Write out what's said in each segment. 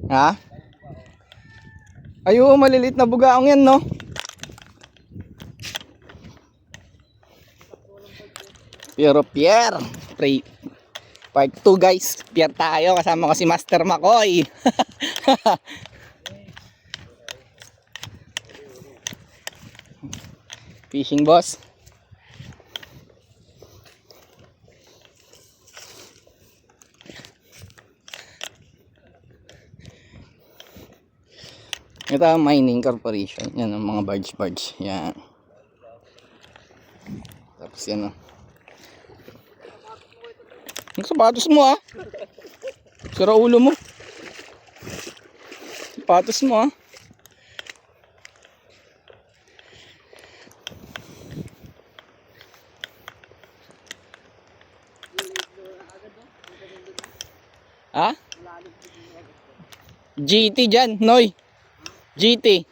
Ha? Ayo, maliliit na bugaong yan, no? Pero Pierre, part 2 guys. Pierre tayo, kasama ko si Master Makoy. Fishing boss. Ito ang mining corporation. Yan ang mga barge. Yan. Tapos yan o. Ang sapatos mo ah. Sira ulo mo. Sapatos mo ah. Ha? GT dyan, Noy. GT.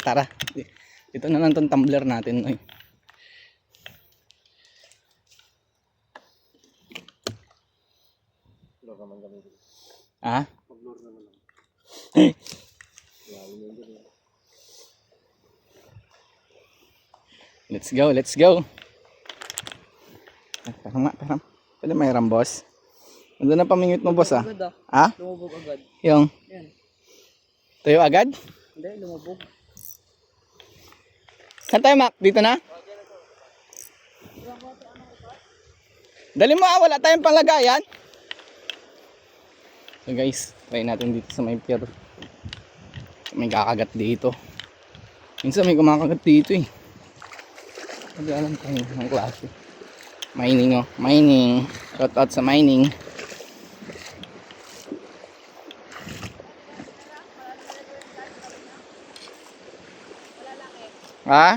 Tara. Ito na lang tong tumbler natin, Noy. Ha? Let's go. Parang. Pwede may boss. Ano na pamingwit mo, boss ah? Ha? Lumubog agad. Yung? Yan. Tuyo agad? Hindi, lumubog. Saan tayo, Mac? Dito na? Dali mo ah, wala tayong panglagayan. So guys, try natin dito sa may pier. May kakagat dito. Minsan may kumakagat dito eh. Hindi alam kung anong klase. Mining oh, mining. Shout out sa mining. Ha?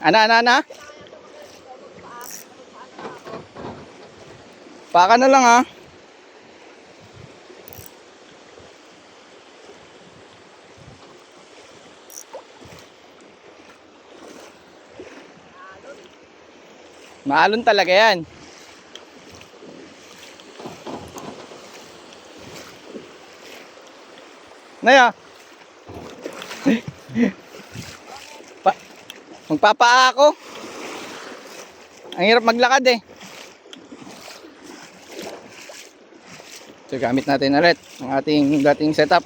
Ana? Paka na lang ha. Maalon talaga yan. Naya. Magpapaa ako. Ang hirap maglakad eh. So gamit natin ulit ang ating dating setup.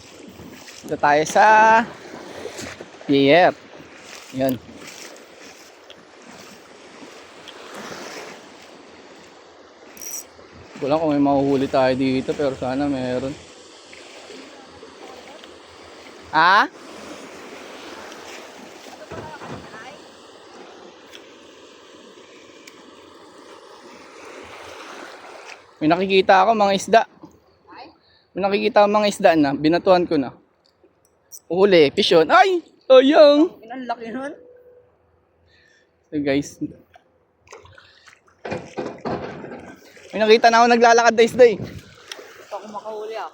Ito tayo sa pier. Yan. Hindi ko lang kung may mahuhuli tayo dito, pero sana meron. Ha? May nakikita ako mga isda. May nakikita ako mga isda na, binatuan ko na. Uhuli, fish on. Ay! Ayang! Ang laki nun. So guys. May nakita na ako naglalakad na isda eh. Gusto ako makahuli ah.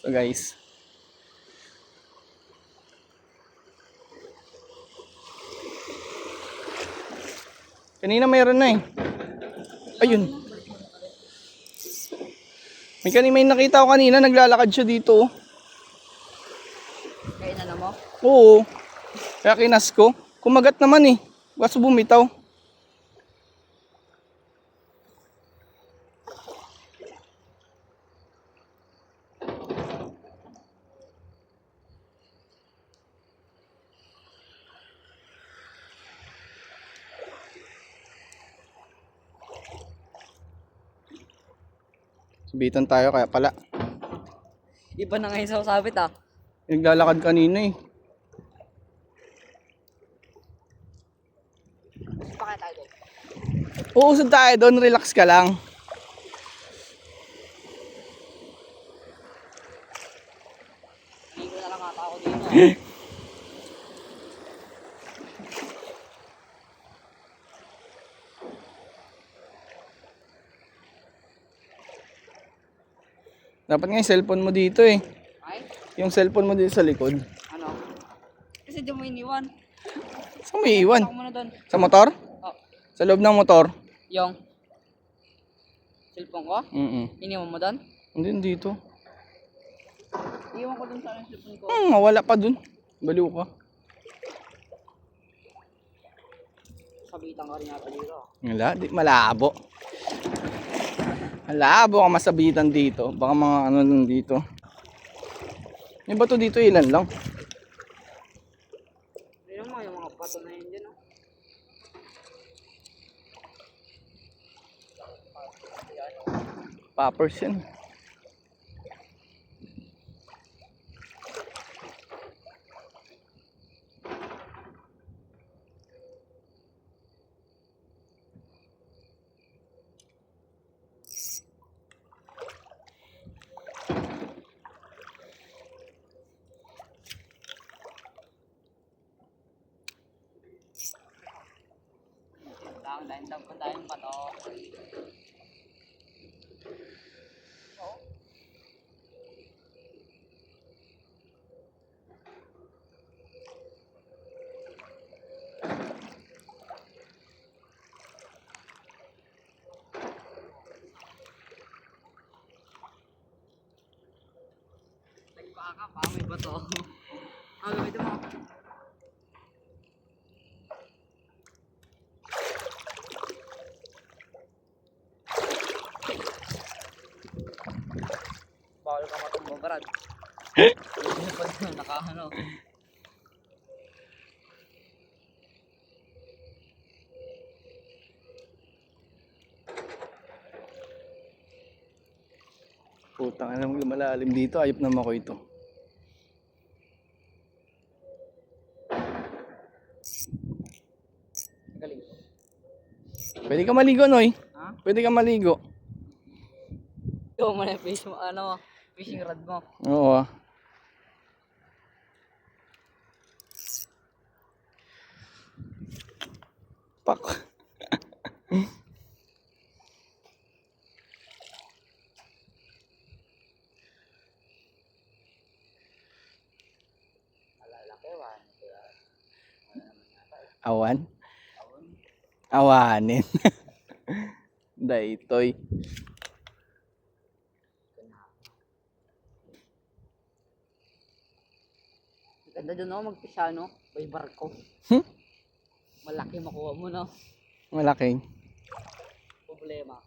So guys. Kanina mayroon na eh. Ayun. May nakita ko kanina, naglalakad siya dito. Kaya na mo? Oo. Kaya kinas ko. Kumagat naman eh. Kaso bumitaw. Subitan tayo kaya pala. Iba na ngayon sa sabit ah. Naglalakad kanina eh. Pakaya tayo doon. Uusad tayo doon, relax ka lang. Hindi ko na lang ata ako dito. Dapat nga yung cellphone mo dito eh. Ay? Yung cellphone mo dito sa likod. Ano? Kasi di mo iniwan. Saan mo iiwan? Ako muna doon. Sa motor? Oh, Sa loob ng motor? yung cellphone ko? Iniwan mo doon? Hindi dito. Iwan ko doon sa yung cellphone ko. Mawala pa dun. Baliw ka. Sabitan ka rin yata dito. Wala, di malabo. Malabo ka masabitan dito. Baka mga ano lang dito. Yung bato dito ilan lang. Ayun mo, yung mga bato na yun dyan. Oh. Poppers yan. Dahil bato. Nagpaka pa, may bato. Gamitin mo. Bawal ka matumbo, Brad. Hindi pa rin nakahano. Putang ina, lumalalim dito. Ayop naman ko ito. Galing. Pwede ka maligo, Noy. Ha? Pwede ka maligo. Ito mo na yung fish mo, ano, fishing rod mo. Oo ah. Pak. Malalaki, wan. Awan? Awanin. Daytoy. Ganda doon ako magpisya, no? May barko. Hmm? Malaki makuha mo, no? Malaki. Problema.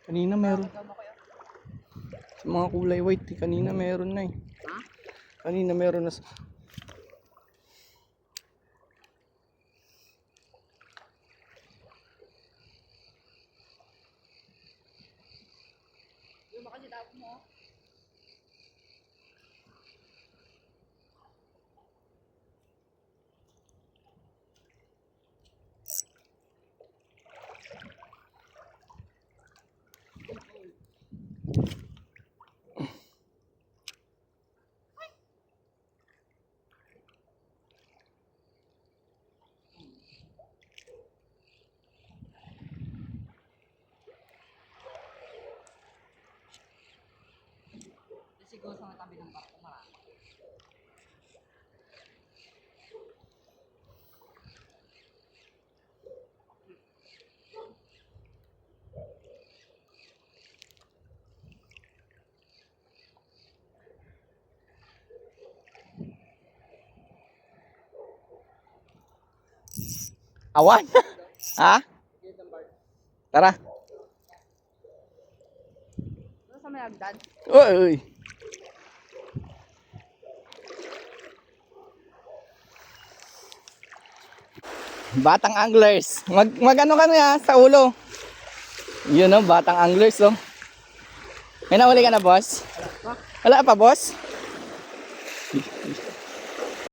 Kanina meron. Sa mga kulay white, kanina meron na eh. Ha? Kanina meron na. Yung makasi tapo mo. Siguro sa tabi ng barko marami. Awan? Ha? Tara. Ano sa may agdan? Uy, uy. Batang anglers. Mag-ano ka na sa ulo. Yun oh, batang anglers oh. May nahuli ka na, boss? Wala pa, boss?